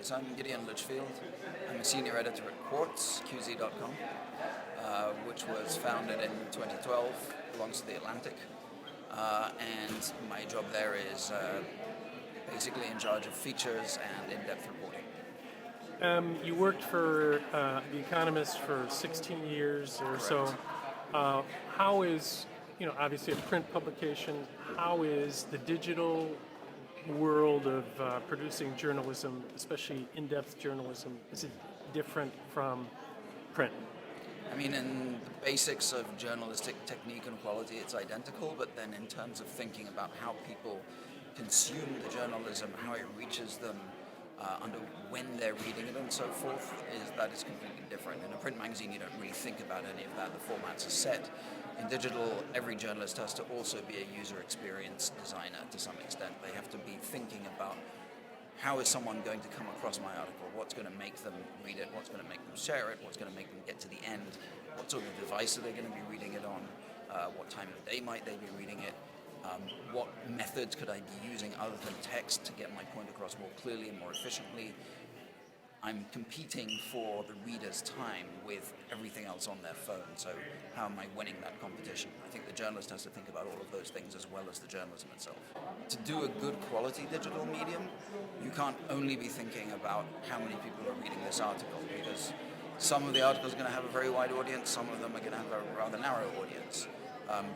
folks. I'm Gideon Lichfield. I'm a senior editor at Quartz, QZ.com, which was founded in 2012, belongs to The Atlantic. And my job there is basically in charge of features and in-depth reporting. You worked for The Economist for 16 years or Correct. so. How is, obviously a print publication, how is the digital world of producing journalism, especially in-depth journalism, is it different from print? I mean, in the basics of journalistic technique and quality, it's identical, but then in terms of thinking about how people consume the journalism, how it reaches them, under when they're reading it and so forth, that is completely different. In a print magazine, you don't really think about any of that. The formats are set. In digital, every journalist has to also be a user experience designer to some extent. They have to be thinking about how is someone going to come across my article, what's going to make them read it, what's going to make them share it, what's going to make them get to the end, what sort of device are they going to be reading it on, what time of day might they be reading it, what methods could I be using other than text to get my point across more clearly and more efficiently. I'm competing for the reader's time with everything else on their phone, so how am I winning that competition? I think the journalist has to think about all of those things as well as the journalism itself. To do a good quality digital medium, you can't only be thinking about how many people are reading this article, because some of the articles are going to have a very wide audience, some of them are going to have a rather narrow audience.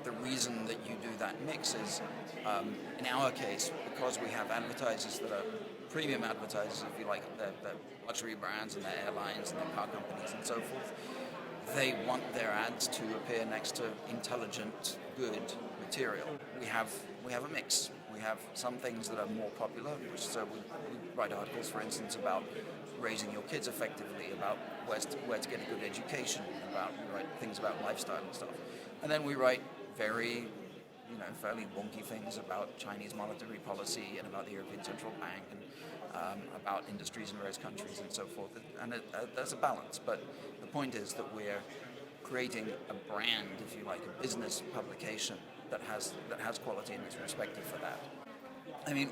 The reason that you do that mix is, in our case, because we have advertisers that are premium advertisers, if you like, they're luxury brands and their airlines and their car companies and so forth. They want their ads to appear next to intelligent, good material. We have a mix. We have some things that are more popular, so we write articles, for instance, about raising your kids effectively, about where to get a good education, we write things about lifestyle and stuff. And then we write fairly wonky things about Chinese monetary policy and about the European Central Bank and about industries in various countries and so forth. And there's a balance, but the point is that we're creating a brand, if you like, a business publication that has quality and is respected for that. I mean,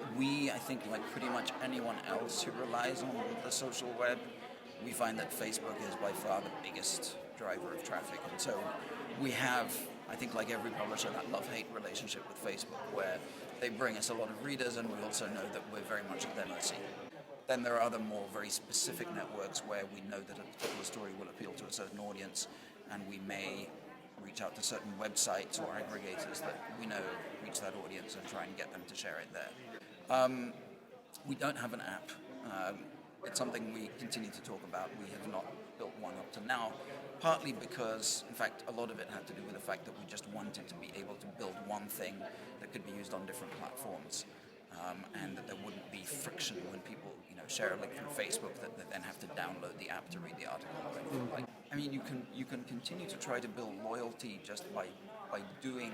I think like pretty much anyone else who relies on the social web, we find that Facebook is by far the biggest driver of traffic. And so we have, I think like every publisher, that love-hate relationship with Facebook where they bring us a lot of readers and we also know that we're very much at their mercy. Then there are other more very specific networks where we know that a particular story will appeal to a certain audience and we may reach out to certain websites or aggregators that we know reach that audience and try and get them to share it there. We don't have an app. It's something we continue to talk about. We have not built one up to now, partly because, in fact, a lot of it had to do with the fact that we just wanted to be able to build one thing that could be used on different platforms, and that there wouldn't be friction when people, share a link from Facebook that they then have to download the app to read the article or anything like. I mean, you can continue to try to build loyalty just by doing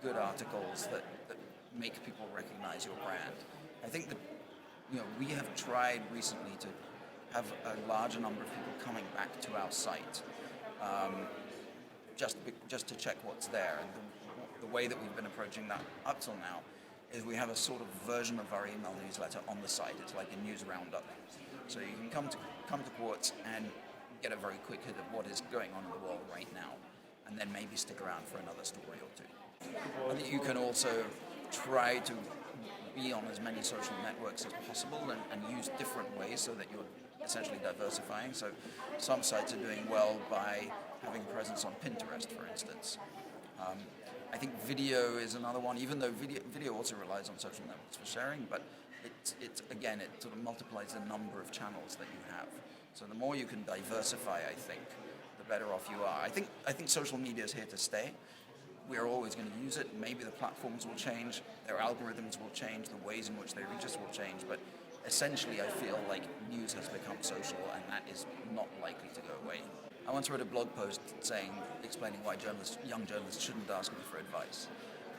good articles that make people recognize your brand. I think that we have tried recently to have a larger number of people coming back to our site, just to check what's there. And the way that we've been approaching that up till now is we have a sort of version of our email newsletter on the site. It's like a news roundup. So you can come to Quartz and get a very quick hit of what is going on in the world right now, and then maybe stick around for another story or two. I think you can also try to be on as many social networks as possible and use different ways so that you're essentially diversifying. So some sites are doing well by having presence on Pinterest, for instance. I think video is another one, even though video also relies on social networks for sharing, but it sort of multiplies the number of channels that you have. So the more you can diversify, I think, the better off you are. I think social media is here to stay. We're always going to use it. Maybe the platforms will change, their algorithms will change, the ways in which they reach us will change, but essentially I feel like news has become social and that is not likely to go away. I once wrote a blog post explaining why young journalists shouldn't ask me for advice.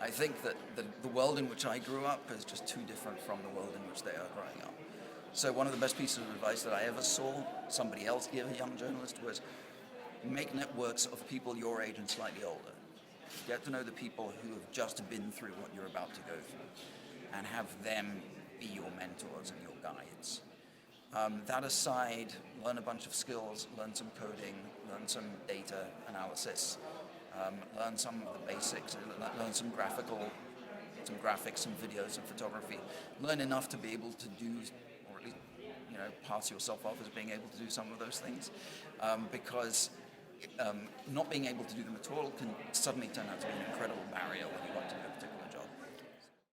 I think that the world in which I grew up is just too different from the world in which they are growing up. So one of the best pieces of advice that I ever saw somebody else give a young journalist was make networks of people your age and slightly older. Get to know the people who have just been through what you're about to go through and have them be your mentors and your guides. That aside, learn a bunch of skills, learn some coding, learn some data analysis, learn some of the basics, learn some graphics, some videos, some photography. Learn enough to be able to do, or at least, pass yourself off as being able to do some of those things, because not being able to do them at all can suddenly turn out to be an incredible barrier when you want to do a particular